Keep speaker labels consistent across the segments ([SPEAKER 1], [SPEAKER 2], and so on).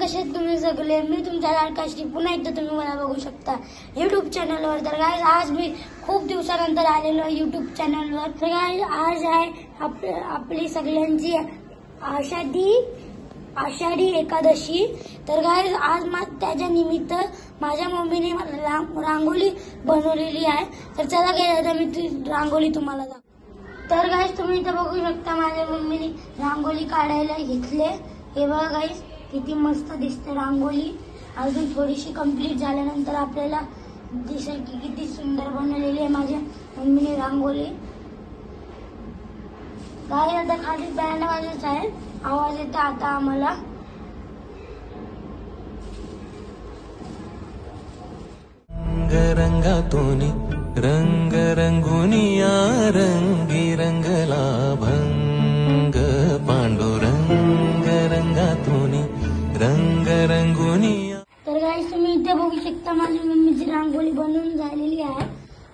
[SPEAKER 1] कसे आहेत तुम्ही सगळे? मी तुमच्या लाडकाशी पुन्हा एकदा तुम्ही मला बघू शकता YouTube चॅनलवर। तर गाइस आज मी खूप दिवसानंतर आलेलो आहे YouTube चॅनलवर। तर गाइस आज आहे आपली सगळ्यांची आषाढी एकादशी। तर गाइस आज त्याच्या निमित्त माझ्या मम्मीने रांगोळी बनवलेली आहे। तर चला गाइस आता मी ती रांगोळी तुम्हाला दाखवते। तर गाइस तुम्ही इथे बघू शकता माझ्या मम्मीने रांगोळी काढायला घेतले। हे बघा गाइस किती मस्त दिसते रांगोळी। अजून थोडीशी कंप्लीट झाल्यानंतर आपल्याला दिसेल की किती सुंदर बनवलेली आहे माझ्या मम्मीने रांगोळी। गाइस आता खाली बँड वाजत आहे, आवाज येतो आता आम्हाला।
[SPEAKER 2] रंगातून रंग रंगुनिया रंगी रंगला भंग पांडुरंग रंगातून रंग रंगुनिया।
[SPEAKER 1] तर गाइस तुम्ही इथे बघू शकता माझी मम्मीची रांगोळी बनवून झालेली आहे।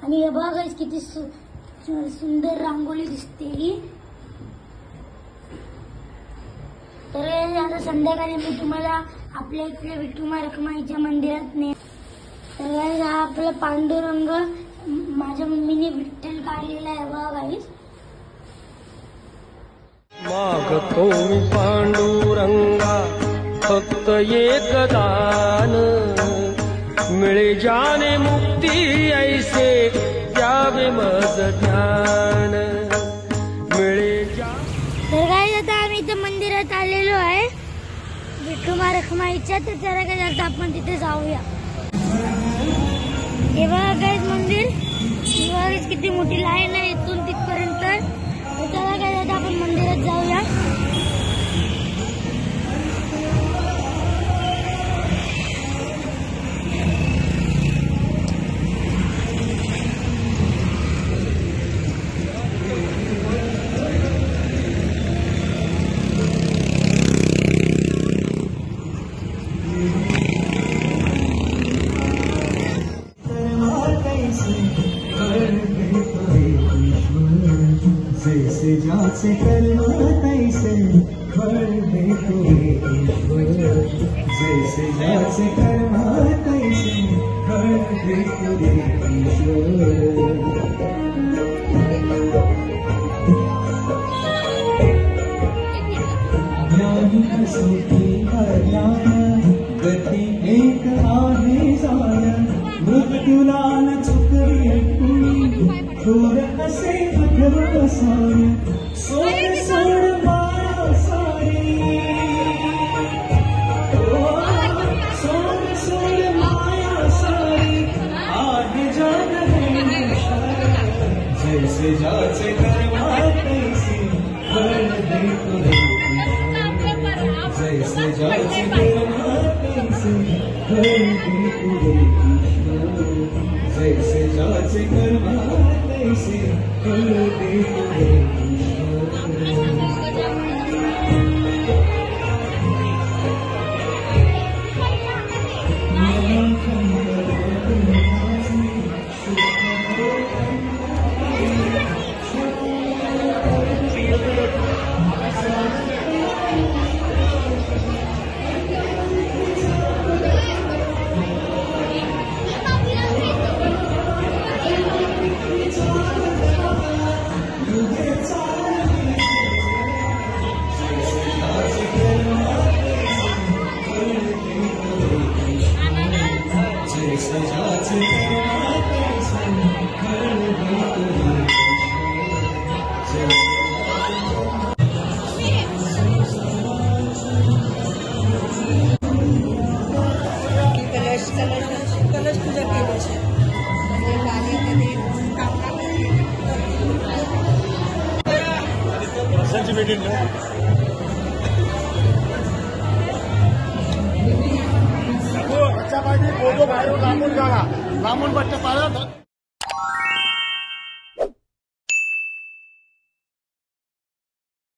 [SPEAKER 1] आणि हे बघा गाइस किती सुंदर रांगोळी दिसते ही। तर आता संध्याकाळी मी तुम्हाला आपल्या इकडे विठुमा रखुमाईच्या मंदिरात ने। तर गाइस हा आपला पांडुरंग माझ्या मम्मीने विठ्ठल काढलेला आहे बघा गाइस।
[SPEAKER 3] मागतो मी पांडुरंगा फक्त एक दान, मिळे जाने मुक्ती ऐसे द्यावे मज ज्ञान मिळे जान।
[SPEAKER 1] तर गाइस आता आम्ही इथे मंदिरात आलेलो आहे विठुमा रखुमाईच्या। तर चला गाइस आपण तिथे जाऊया। हे बघा गाइस मंदिर, गाइस किती मोठी लाईन आहे इथून तिथपर्यंत। तर चला गाइस आता आपण मंदिरात जाऊया।
[SPEAKER 4] जैसे जाचे कर्म तैसे फल देतो ईश्वर, जैसे जाचे कर्म तैसे फल देतो ईश्वर। ज्ञानी कसोटी हरल्यान गती एक आहे जाण, मृत्यूला न चुकवी कुणी थोर असे अधर्मसार, सोड सोड माया सारी, सोड सोड माया सारी आहे जग हे जैसे जाचे कर्म तैसे फल देतो ईश्वर, जैसे जाचे कर्म तैसे फल देतो ईश्वर, जैसे जाचे कर्म तैसे फल देतो ईश्वर।
[SPEAKER 5] कलश पूजा केली છે।
[SPEAKER 6] बच्चा पाहिजे फोटो बाहेर लांबून काढा, लांबून बच्चा पाहिला।